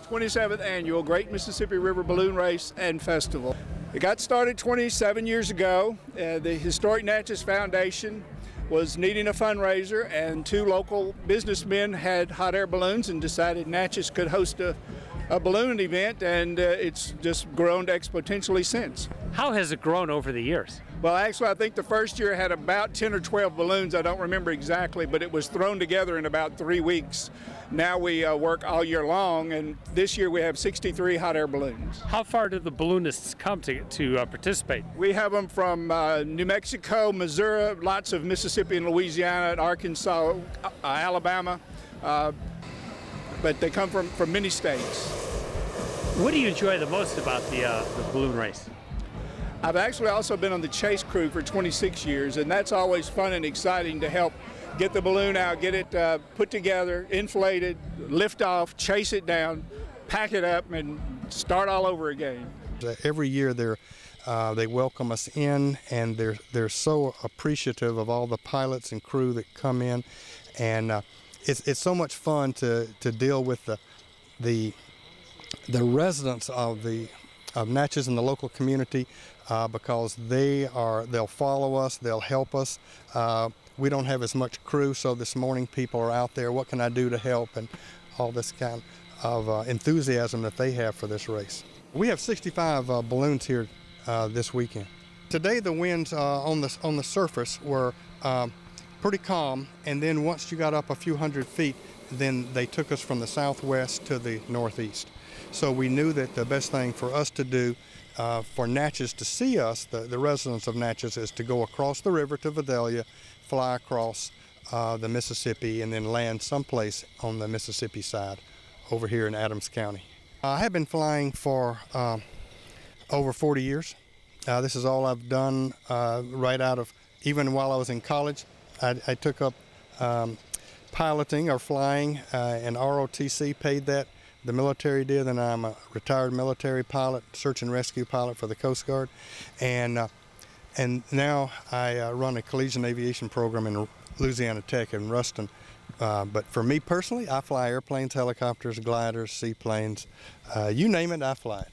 27th Annual Great Mississippi River Balloon Race and Festival. It got started 27 years ago. The historic Natchez Foundation was needing a fundraiser, and two local businessmen had hot air balloons and decided Natchez could host a balloon event, and it's just grown exponentially since. How has it grown over the years? Well, actually, I think the first year had about 10 or 12 balloons. I don't remember exactly, but it was thrown together in about 3 weeks. Now we work all year long, and this year we have 63 hot air balloons. How far do the balloonists come to participate? We have them from New Mexico, Missouri, lots of Mississippi and Louisiana, Arkansas, Alabama, but they come from many states. What do you enjoy the most about the balloon race? I've actually also been on the chase crew for 26 years, and that's always fun and exciting to help get the balloon out, get it put together, inflated, lift off, chase it down, pack it up, and start all over again. Every year they welcome us in, and they're so appreciative of all the pilots and crew that come in, and it's so much fun to deal with the residents of Natchez and the local community, because they'll follow us, they'll help us. We don't have as much crew, so this morning people are out there, what can I do to help, and all this kind of enthusiasm that they have for this race. We have 65 balloons here this weekend. Today the winds on the surface were pretty calm, and then once you got up a few hundred feet, then they took us from the southwest to the northeast. So we knew that the best thing for us to do for Natchez to see us, the residents of Natchez, is to go across the river to Vidalia, fly across the Mississippi, and then land someplace on the Mississippi side over here in Adams County. I have been flying for over 40 years. This is all I've done right out of, even while I was in college. I took up piloting or flying, and ROTC paid that. The military did, and I'm a retired military pilot, search and rescue pilot for the Coast Guard, and now I run a collegiate aviation program in Louisiana Tech in Ruston. But for me personally, I fly airplanes, helicopters, gliders, seaplanes, you name it, I fly it.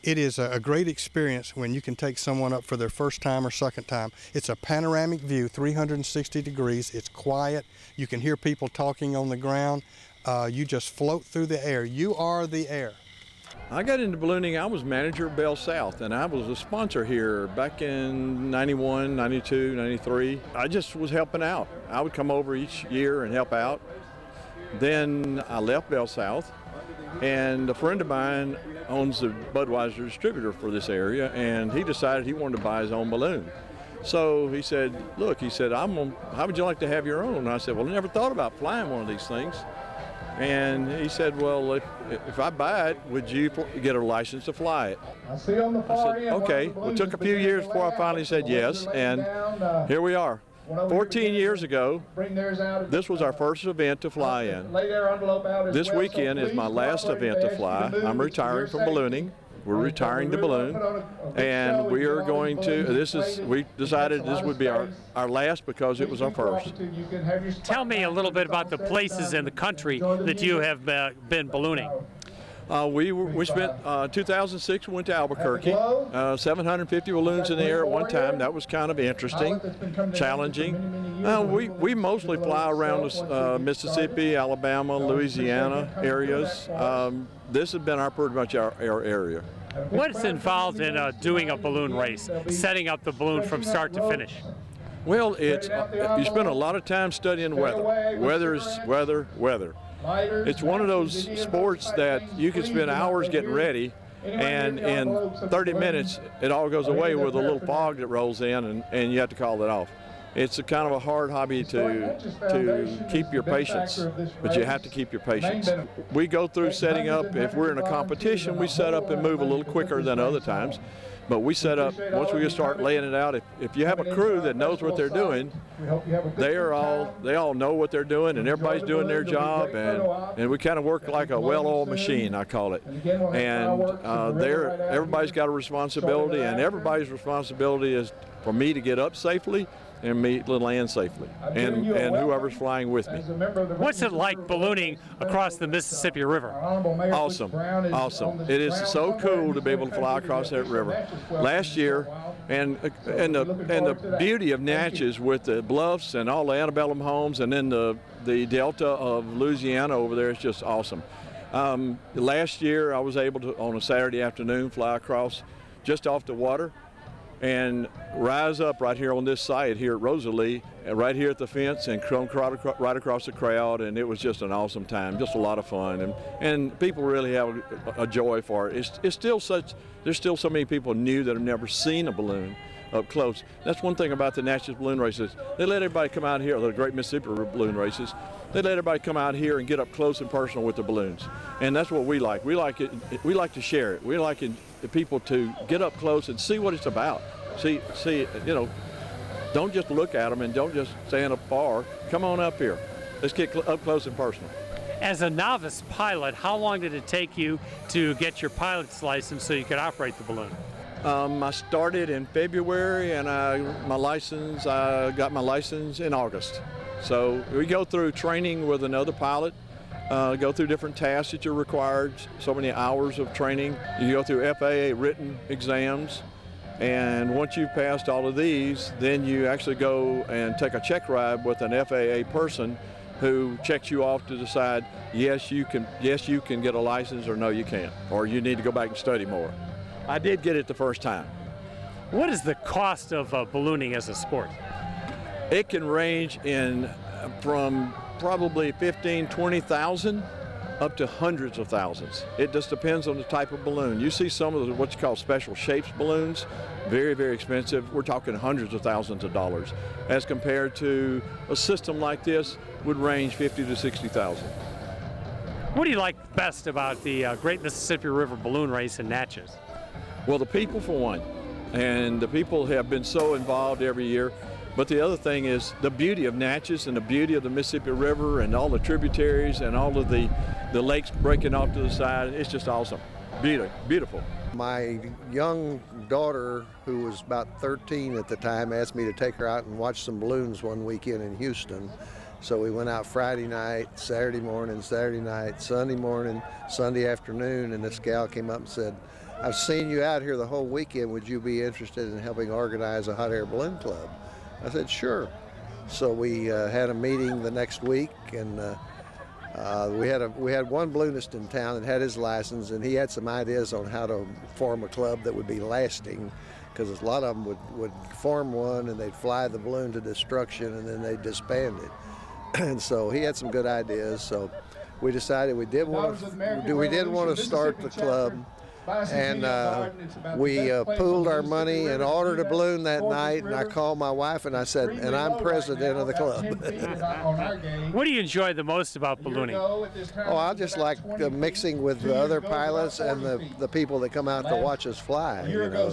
It is a great experience when you can take someone up for their first time or second time. It's a panoramic view, 360 degrees. It's quiet. You can hear people talking on the ground. You just float through the air. You are the air. I got into ballooning, I was manager of Bell South, and I was a sponsor here back in 91, 92, 93. I just was helping out. I would come over each year and help out. Then I left Bell South, and a friend of mine owns the Budweiser distributor for this area, and he decided he wanted to buy his own balloon. So he said, look, he said, how would you like to have your own? And I said, well, I never thought about flying one of these things. And he said, well, if I buy it, would you get a license to fly it? I said, okay. Well, it took a few years before I finally said yes, and here we are. 14 years ago, this was our first event to fly in. This weekend is my last event to fly. I'm retiring from ballooning. We're retiring the balloon, and we are going to, we decided this would be our last because it was our first. Tell me a little bit about the places in the country that you have been ballooning. We spent 2006, we went to Albuquerque, 750 balloons in the air at one time. That was kind of interesting, challenging. We mostly fly around Mississippi, Alabama, Louisiana areas. This has been pretty much our area. What's involved in doing a balloon race, setting up the balloon from start to finish? Well, you spend a lot of time studying weather. Weather is weather. It's one of those sports that you can spend hours getting ready, and in 30 minutes it all goes away with a little fog that rolls in, and you have to call it off. It's a kind of a hard hobby to keep your patience, but you have to keep your patience. We go through setting up. If we're in a competition, we set up and move a little quicker than other times. But we set up, once we start laying it out, if you have a crew that knows what they're doing, they all know what they're doing, and everybody's doing their job, and we kind of work like a well-oiled machine, I call it. And everybody's got a responsibility, and everybody's responsibility is for me to get up safely and land safely, and whoever's flying with me. What's it like ballooning across the Mississippi River? Awesome, awesome. It is so cool to be able to fly across that river. Last year, and the beauty of Natchez with the bluffs and all the antebellum homes, and then the delta of Louisiana over there is just awesome. Last year, I was able to, on a Saturday afternoon, fly across just off the water and rise up right here on this site here at Rosalie, and right here at the fence, and come right across the crowd, and it was just an awesome time, just a lot of fun, and people really have a joy for it. It's still there's still so many people new that have never seen a balloon up close. That's one thing about the Natchez balloon races. They let everybody come out here, the Great Mississippi balloon races. They let everybody come out here and get up close and personal with the balloons, and that's what we like. We like it. We like to share it. We like the people to get up close and see what it's about. See, you know, don't just look at them and don't just stand up far. Come on up here. Let's get up close and personal. As a novice pilot, how long did it take you to get your pilot's license so you could operate the balloon? I started in February, and I got my license in August. So we go through training with another pilot, go through different tasks that you're required, so many hours of training. You go through FAA written exams, and once you've passed all of these, then you actually go and take a check ride with an FAA person who checks you off to decide, yes, you can get a license, or no, you can't, or you need to go back and study more. I did get it the first time. What is the cost of ballooning as a sport? It can range from probably 15,000, 20,000 up to hundreds of thousands. It just depends on the type of balloon. You see some of what you call special shapes balloons, very, very expensive. We're talking hundreds of thousands of dollars, as compared to a system like this would range 50,000 to 60,000. What do you like best about the Great Mississippi River Balloon Race in Natchez? Well, the people, for one, and the people have been so involved every year. But the other thing is the beauty of Natchez and the beauty of the Mississippi River and all the tributaries and all of the lakes breaking off to the side. It's just awesome. Beautiful. My young daughter, who was about 13 at the time, asked me to take her out and watch some balloons one weekend in Houston. So we went out Friday night, Saturday morning, Saturday night, Sunday morning, Sunday afternoon, and this gal came up and said, "I've seen you out here the whole weekend. Would you be interested in helping organize a hot air balloon club?" I said, "Sure." So we had a meeting the next week, and we had one balloonist in town that had his license, and he had some ideas on how to form a club that would be lasting, because a lot of them would form one and they'd fly the balloon to destruction and then they'd disband it. And so he had some good ideas. So we decided we did want to start the club. And we pooled our money and ordered a balloon that night, and I called my wife and I said, "And I'm president of the club." What do you enjoy the most about ballooning? Oh, I just like mixing with the other pilots and the people that come out to watch us fly. You know,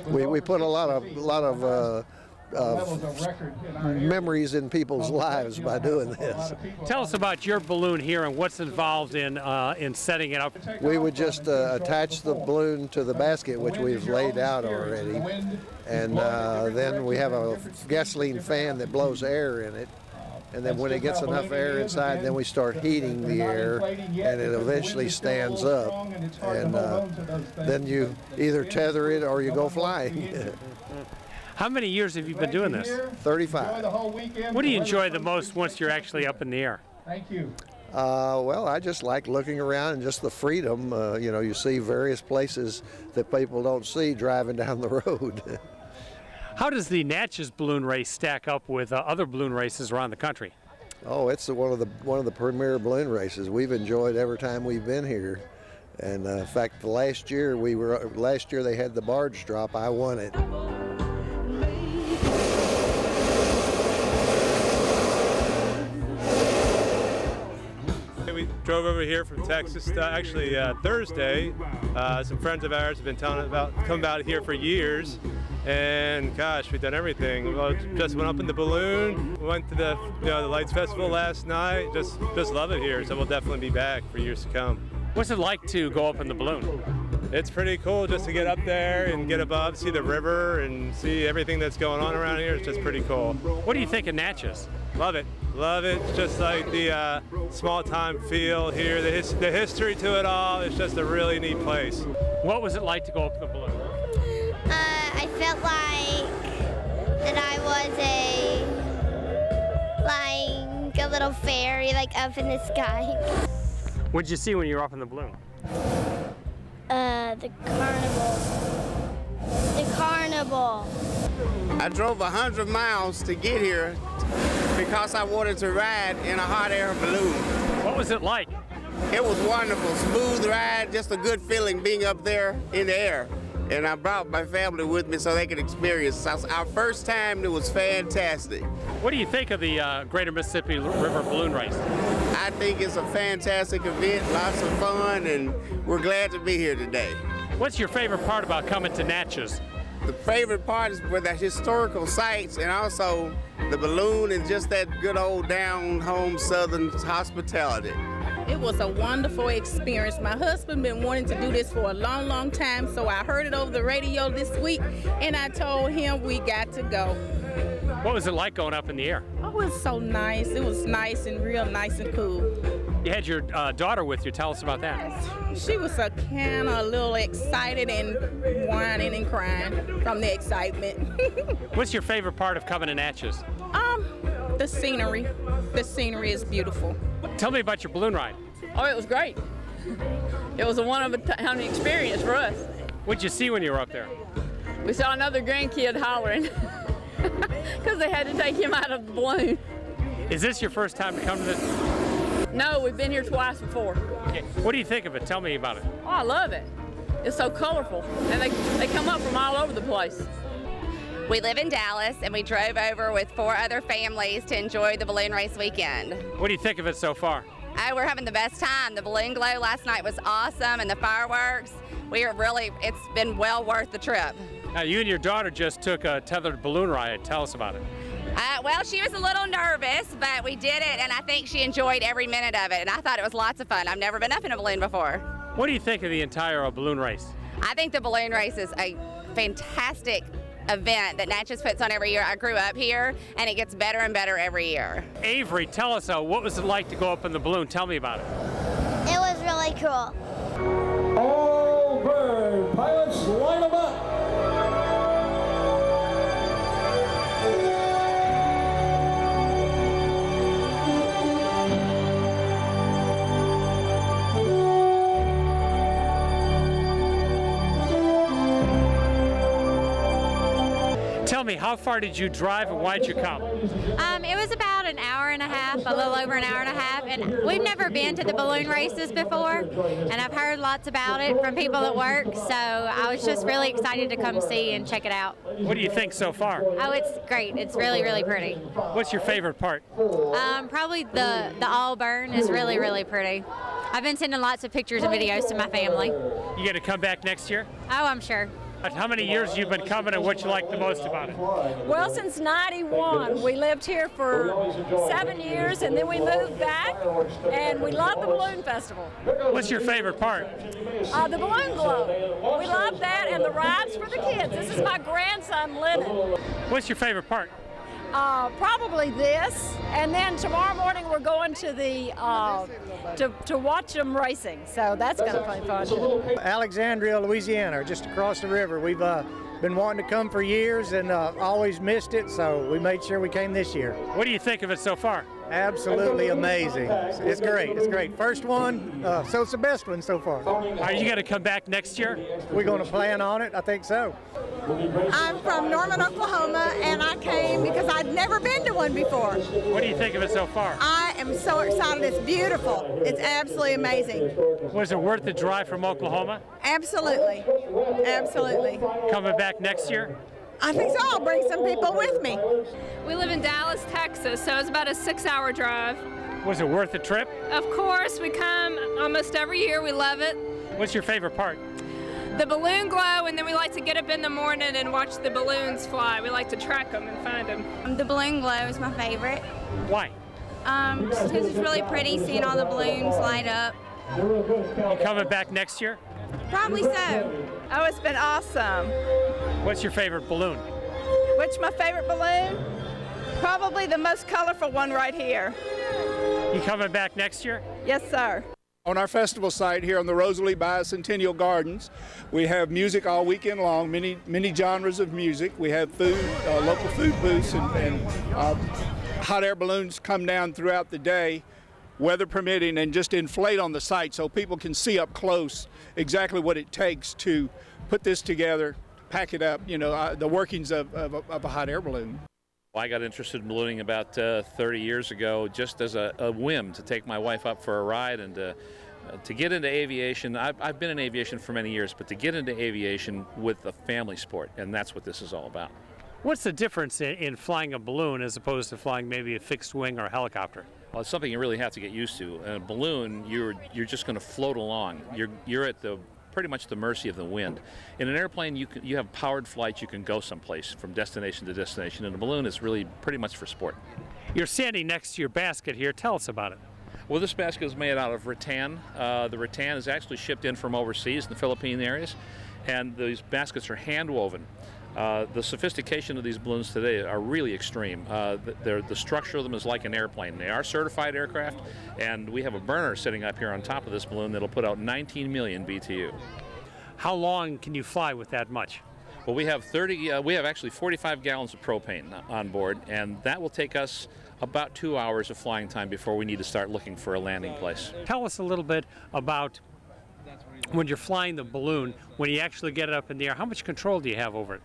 we put a lot of memories in people's lives by doing this. Tell us about your balloon here and what's involved in setting it up. We would just attach the balloon to the basket, which we've laid out already, and then we have a gasoline fan that blows air in it. And then when it gets enough air inside, then we start heating the air, and it eventually stands up. And then you either tether it or you go flying. How many years have you been doing this? 35. What do you enjoy the most once you're actually up in the air? Thank you. Well, I just like looking around and just the freedom. You know, you see various places that people don't see driving down the road. How does the Natchez balloon race stack up with other balloon races around the country? Oh, it's one of the premier balloon races. We've enjoyed every time we've been here. And in fact, last year they had the barge drop. I won it. We drove over here from Texas, actually Thursday. Some friends of ours have been telling about coming out here for years, and gosh, we've done everything. We just went up in the balloon, went to the Lights Festival last night. Just love it here, so we'll definitely be back for years to come. What's it like to go up in the balloon? it's pretty cool just to get up there and get above, see the river and see everything that's going on around here. It's just pretty cool. What do you think of Natchez? Love it. Love it. Just like the small time feel here, the history to it all. It's just a really neat place. What was it like to go up the balloon? I felt like that I was a little fairy, like up in the sky. What did you see when you were up in the balloon? The carnival. The carnival. I drove 100 miles to get here because I wanted to ride in a hot air balloon. What was it like? It was wonderful, smooth ride, just a good feeling being up there in the air. And I brought my family with me so they could experience it. Our first time, it was fantastic. What do you think of the Greater Mississippi River Balloon Race? I think it's a fantastic event, lots of fun, and we're glad to be here today. What's your favorite part about coming to Natchez? The favorite part is with the historical sites and also the balloon and just that good old down-home Southern hospitality. It was a wonderful experience. My husband been wanting to do this for a long, long time, so I heard it over the radio this week, and I told him we got to go. What was it like going up in the air? Oh, it was so nice. It was nice and real nice and cool. You had your daughter with you. Tell us about that. She was kind of a little excited and whining and crying from the excitement. What's your favorite part of coming to Natchez? The scenery. The scenery is beautiful. Tell me about your balloon ride. Oh, it was great. It was a one-of-a-kind experience for us. What'd you see when you were up there? We saw another grandkid hollering because they had to take him out of the balloon. Is this your first time to come to this? No, we've been here twice before. Okay. What do you think of it? Tell me about it. Oh, I love it. It's so colorful, and they come up from all over the place. We live in Dallas, and we drove over with 4 other families to enjoy the balloon race weekend. What do you think of it so far? Oh, we're having the best time. The balloon glow last night was awesome, and the fireworks. It's been well worth the trip. Now, you and your daughter just took a tethered balloon ride. Tell us about it. Well, she was a little nervous, but we did it, and I think she enjoyed every minute of it, and I thought it was lots of fun. I've never been up in a balloon before. What do you think of the entire balloon race? I think the balloon race is a fantastic event that Natchez puts on every year. I grew up here, and it gets better and better every year. Avery, tell us, what was it like to go up in the balloon? Tell me about it. It was really cool. All bird pilots, line them up. Tell me, how far did you drive and why'd you come? It was about an hour and a half, a little over an hour and a half, and we've never been to the balloon races before, and I've heard lots about it from people at work, so I was just really excited to come see and check it out. What do you think so far? Oh, it's great. It's really, really pretty. What's your favorite part? Probably the all burn is really, really pretty. I've been sending lots of pictures and videos to my family. You gonna come back next year? Oh, I'm sure. How many years you've been coming and what you like the most about it? Well, since '91. We lived here for 7 years and then we moved back and we love the Balloon Festival. What's your favorite part? The balloon glow. We love that and the rides for the kids. This is my grandson, Lennon. What's your favorite part? Probably this, and then tomorrow morning we're going to the to watch them racing, so that's going to be fun too. Alexandria, Louisiana, just across the river. We've been wanting to come for years and always missed it, so we made sure we came this year. What do you think of it so far? Absolutely amazing. It's great. It's great. First one, so it's the best one so far. Are you going to come back next year? We're going to plan on it. I think so. I'm from Norman, Oklahoma, and I came because I'd never been to one before. What do you think of it so far? I am so excited. It's beautiful. It's absolutely amazing. Was it worth the drive from Oklahoma? Absolutely. Absolutely. Coming back next year? I think so. I'll bring some people with me. We live in Dallas, Texas, so it's about a 6-hour drive. Was it worth the trip? Of course, we come almost every year. We love it. What's your favorite part? The balloon glow, and then we like to get up in the morning and watch the balloons fly. We like to track them and find them. The balloon glow is my favorite. Why? Just because it's really pretty seeing all the balloons light up. You coming back next year? Probably so. Oh, it's been awesome. What's your favorite balloon? Which my favorite balloon? Probably the most colorful one right here. You coming back next year? Yes, sir. On our festival site here on the Rosalie Bicentennial Gardens, we have music all weekend long, many genres of music. We have food, local food booths, and hot air balloons come down throughout the day, weather permitting, and just inflate on the site so people can see up close exactly what it takes to put this together, pack it up, the workings of a hot air balloon. I got interested in ballooning about 30 years ago just as a whim to take my wife up for a ride and to get into aviation. I've been in aviation for many years, but to get into aviation with a family sport, and that's what this is all about. What's the difference in flying a balloon as opposed to flying maybe a fixed wing or a helicopter? Well, it's something you really have to get used to. In a balloon, you're just going to float along. You're at pretty much the mercy of the wind. In an airplane, you have powered flights. You can go someplace from destination to destination. And a balloon is really pretty much for sport. You're standing next to your basket here. Tell us about it. Well, this basket is made out of rattan. The rattan is actually shipped in from overseas in the Philippine areas, and these baskets are hand woven. The sophistication of these balloons today are really extreme. The structure of them is like an airplane. They are certified aircraft, and we have a burner sitting up here on top of this balloon that'll put out 19 million BTU. How long can you fly with that much? Well, we have actually 45 gallons of propane on board, and that will take us about 2 hours of flying time before we need to start looking for a landing place. Tell us a little bit about when you're flying the balloon, when you actually get it up in the air, how much control do you have over it?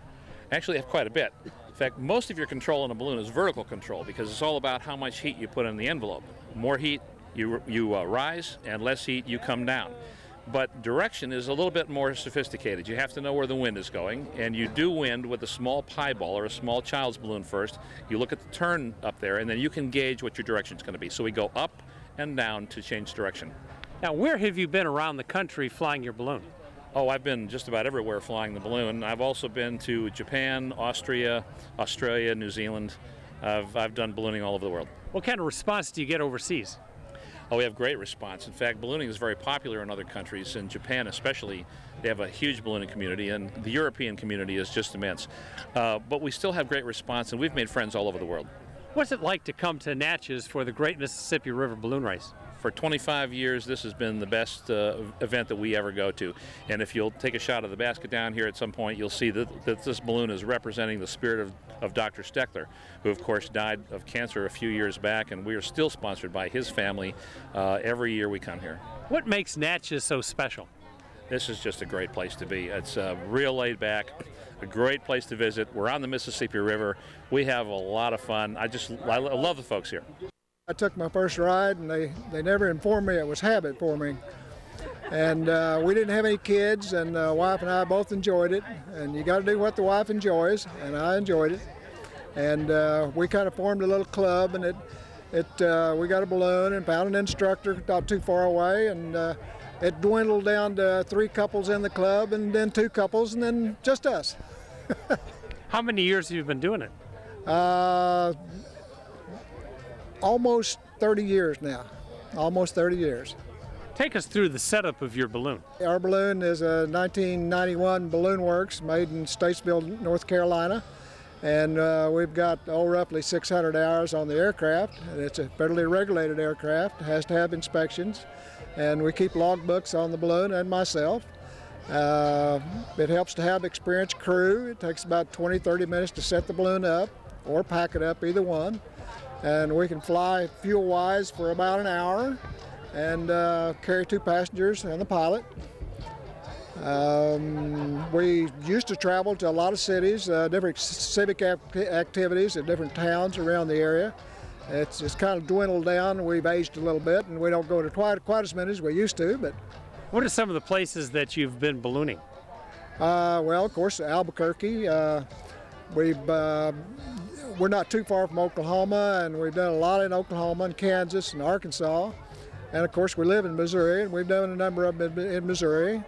Actually, have quite a bit. In fact, most of your control in a balloon is vertical control because it's all about how much heat you put in the envelope. More heat, you rise, and less heat, you come down. But direction is a little bit more sophisticated. You have to know where the wind is going, and you do wind with a small pie ball or a small child's balloon first. You look at the turn up there, and then you can gauge what your direction is going to be. So we go up and down to change direction. Now, where have you been around the country flying your balloon? Oh, I've been just about everywhere flying the balloon. I've also been to Japan, Austria, Australia, New Zealand. I've done ballooning all over the world. What kind of response do you get overseas? Oh, we have great response. In fact, ballooning is very popular in other countries. In Japan especially, they have a huge ballooning community, and the European community is just immense. But we still have great response, and we've made friends all over the world. What's it like to come to Natchez for the Great Mississippi River Balloon Race? For 25 years, this has been the best event that we ever go to. And if you'll take a shot of the basket down here at some point, you'll see that this balloon is representing the spirit of Dr. Steckler, who of course died of cancer a few years back, and we are still sponsored by his family every year we come here. What makes Natchez so special? This is just a great place to be. It's real laid back, a great place to visit. We're on the Mississippi River. We have a lot of fun. I love the folks here. I took my first ride, and they never informed me it was habit forming. And we didn't have any kids, and the wife and I both enjoyed it. And you got to do what the wife enjoys, and I enjoyed it. And we kind of formed a little club, and we got a balloon and found an instructor not too far away, and it dwindled down to 3 couples in the club, and then 2 couples, and then just us. How many years have you been doing it? Almost 30 years now, almost 30 years. Take us through the setup of your balloon. Our balloon is a 1991 Balloon Works made in Statesville, North Carolina. And we've got roughly 600 hours on the aircraft. And it's a federally regulated aircraft. It has to have inspections. And we keep log books on the balloon and myself. It helps to have experienced crew. It takes about 20-30 minutes to set the balloon up or pack it up, either one. And we can fly fuel-wise for about an hour and carry 2 passengers and the pilot. We used to travel to a lot of cities, different civic activities at different towns around the area. It's kind of dwindled down. We've aged a little bit, and we don't go to quite as many as we used to. But what are some of the places that you've been ballooning? Well, of course, Albuquerque. We're not too far from Oklahoma, and we've done a lot in Oklahoma and Kansas and Arkansas. And of course, we live in Missouri, and we've done a number of them in Missouri,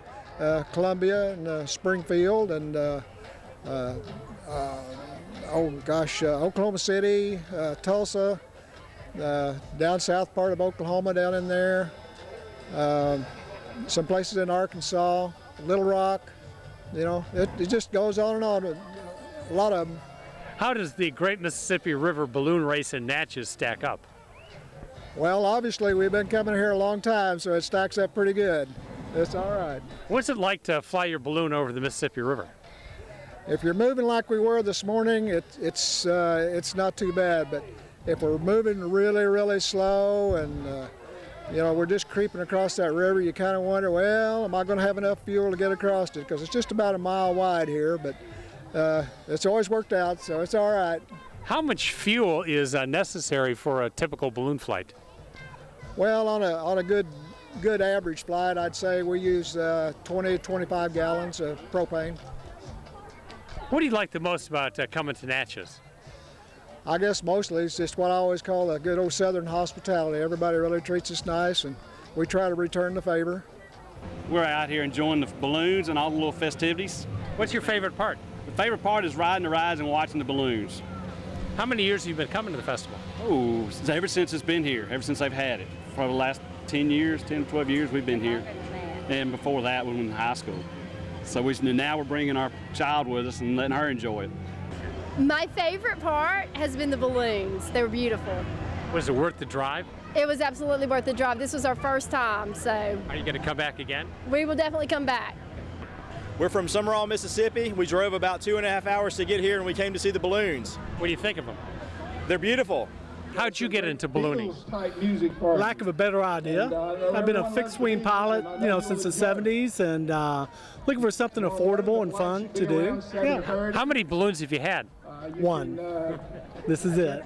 Columbia and Springfield, and Oklahoma City, Tulsa, down south part of Oklahoma down in there, some places in Arkansas. Little Rock. You know, it just goes on and on. A lot of them. How does the Great Mississippi River Balloon Race in Natchez stack up? Well, obviously we've been coming here a long time, so it stacks up pretty good. It's all right. What's it like to fly your balloon over the Mississippi River? If you're moving like we were this morning, it's not too bad. But if we're moving really, really slow and you know, we're just creeping across that river, you kind of wonder, well, am I going to have enough fuel to get across it? Because it's just about a mile wide here, but it's always worked out, so it's all right. How much fuel is necessary for a typical balloon flight? Well, on a good average flight, I'd say we use 20 to 25 gallons of propane. What do you like the most about coming to Natchez? I guess mostly it's just what I always call a good old Southern hospitality. Everybody really treats us nice, and we try to return the favor. We're out here enjoying the balloons and all the little festivities. What's your favorite part? The favorite part is riding the rides and watching the balloons. How many years have you been coming to the festival? Oh, ever since it's been here, ever since they've had it. For the last 10 years, 10 to 12 years we've been here. And before that, we were in high school. So now we're bringing our child with us and letting her enjoy it. My favorite part has been the balloons. They were beautiful. Was it worth the drive? It was absolutely worth the drive. This was our first time, so. Are you going to come back again? We will definitely come back. We're from Summerall, Mississippi. We drove about 2.5 hours to get here, and we came to see the balloons. What do you think of them? They're beautiful. How'd you get into ballooning? Lack of a better idea. I've been a fixed-wing pilot, you know, since the 70s, and looking for something affordable and fun to do. Yeah. How many balloons have you had? One. This is it.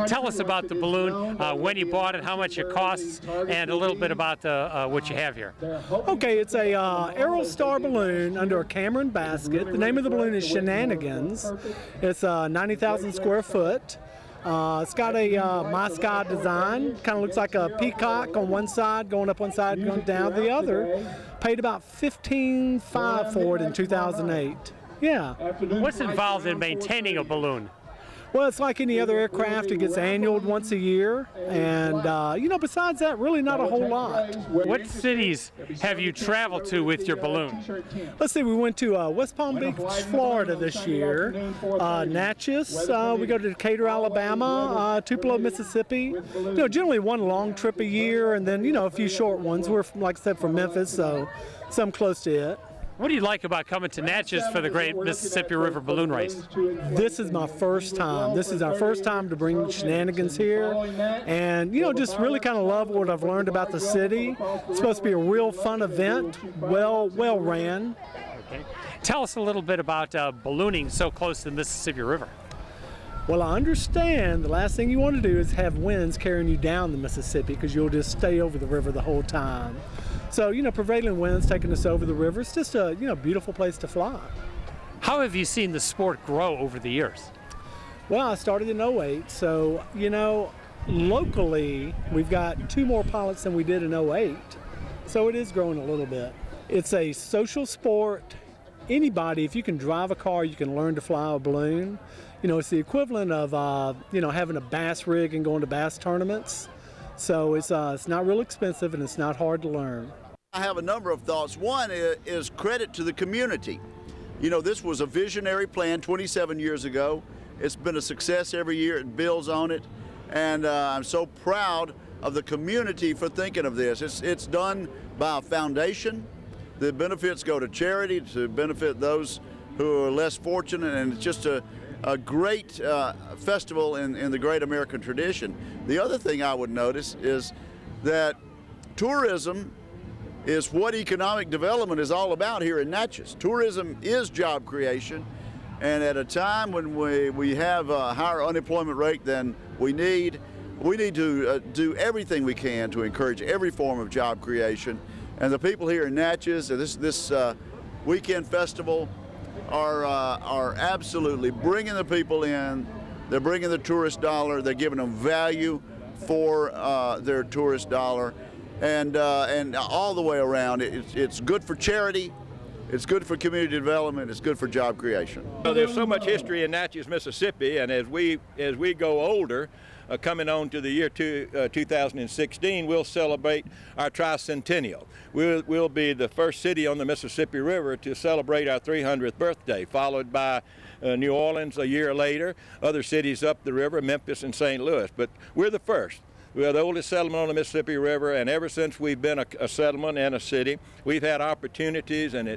Tell us about the balloon, when you bought it, how much it costs, and a little bit about what you have here. Okay, it's a Aerostar balloon under a Cameron basket. The name of the balloon is Shenanigans. It's 90,000 square foot. It's got a My Sky design. Kind of looks like a peacock on one side, going up one side, going down the other. Paid about $15,500 for it in 2008. Yeah. What's involved in maintaining a balloon? Well, it's like any other aircraft. It gets annualed once a year. And, you know, besides that, really not a whole lot. What cities have you traveled to with your balloon? Let's see, we went to West Palm Beach, Florida this year. Natchez, we go to Decatur, Alabama, Tupelo, Mississippi. You know, generally one long trip a year and then, you know, a few short ones. We're, like I said, from Memphis, so some close to it. What do you like about coming to Natchez for the Great Mississippi River Balloon Race? This is my first time. This is our first time to bring Shenanigans here. And, you know, just really kind of love what I've learned about the city. It's supposed to be a real fun event, well ran. Okay. Tell us a little bit about ballooning so close to the Mississippi River. Well, I understand the last thing you want to do is have winds carrying you down the Mississippi because you'll just stay over the river the whole time. So, you know, prevailing winds taking us over the river. It's just a, you know, beautiful place to fly. How have you seen the sport grow over the years? Well, I started in 08, so, you know, locally we've got 2 more pilots than we did in 08. So it is growing a little bit. It's a social sport. Anybody, if you can drive a car, you can learn to fly a balloon. You know, it's the equivalent of, you know, having a bass rig and going to bass tournaments. So it's not real expensive and it's not hard to learn. I have a number of thoughts. One is credit to the community. You know, this was a visionary plan 27 years ago. It's been a success every year. It builds on it. And I'm so proud of the community for thinking of this. It's done by a foundation. The benefits go to charity to benefit those who are less fortunate, and it's just a great festival in the great American tradition. The other thing I would notice is that tourism is what economic development is all about here in Natchez. Tourism is job creation, and at a time when we have a higher unemployment rate than we need to do everything we can to encourage every form of job creation. And the people here in Natchez, this weekend festival, are absolutely bringing the people in. They're bringing the tourist dollar. They're giving them value for their tourist dollar, and all the way around. It's good for charity. It's good for community development. It's good for job creation. Well, there's so much history in Natchez, Mississippi, and as we go older, coming on to the year 2016, we'll celebrate our tricentennial. We'll be the first city on the Mississippi River to celebrate our 300th birthday, followed by New Orleans a year later, other cities up the river, Memphis and St. Louis. But we're the first. We are the oldest settlement on the Mississippi River, and ever since we've been a settlement and a city, we've had opportunities and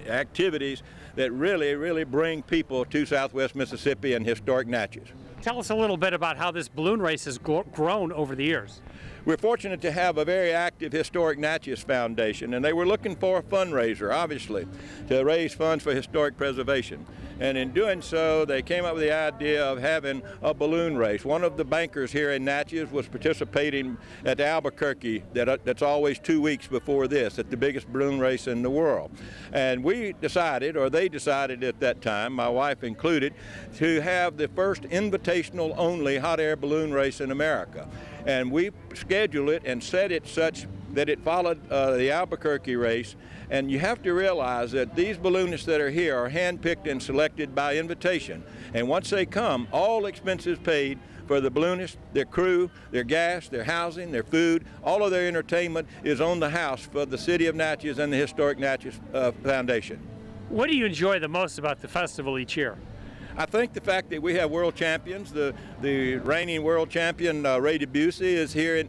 activities that really bring people to Southwest Mississippi and historic Natchez. Tell us a little bit about how this balloon race has grown over the years. We're fortunate to have a very active Historic Natchez Foundation, and they were looking for a fundraiser, obviously, to raise funds for historic preservation. And in doing so, they came up with the idea of having a balloon race. One of the bankers here in Natchez was participating at Albuquerque, that's always 2 weeks before this, at the biggest balloon race in the world. And we decided, or they decided at that time, my wife included, to have the first invitational only hot air balloon race in America. And we scheduled it and set it such that it followed the Albuquerque race. And you have to realize that these balloonists that are here are handpicked and selected by invitation. And once they come, all expenses paid for the balloonists, their crew, their gas, their housing, their food, all of their entertainment is on the house for the City of Natchez and the Historic Natchez Foundation. What do you enjoy the most about the festival each year? I think the fact that we have world champions, the reigning world champion Ray Debussy is here,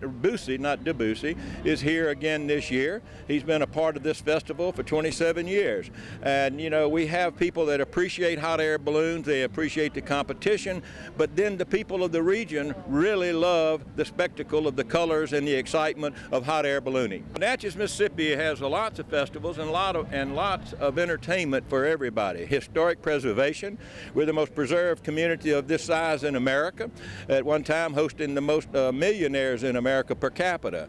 not Debussy, is here again this year. He's been a part of this festival for 27 years. And you know, we have people that appreciate hot air balloons, they appreciate the competition, but then the people of the region really love the spectacle of the colors and the excitement of hot air ballooning. Natchez, Mississippi has lots of festivals and lots of entertainment for everybody. Historic preservation, we're the most preserved community of this size in America, at one time hosting the most millionaires in America per capita.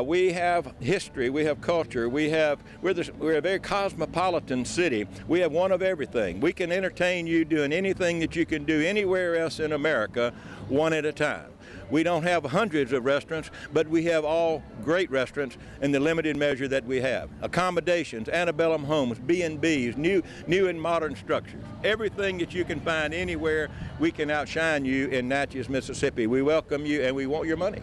We have history, we have culture, we're a very cosmopolitan city. We have one of everything. We can entertain you doing anything that you can do anywhere else in America, one at a time. We don't have hundreds of restaurants, but we have all great restaurants in the limited measure that we have. Accommodations, antebellum homes, B&Bs, new and modern structures. Everything that you can find anywhere, we can outshine you in Natchez, Mississippi. We welcome you and we want your money.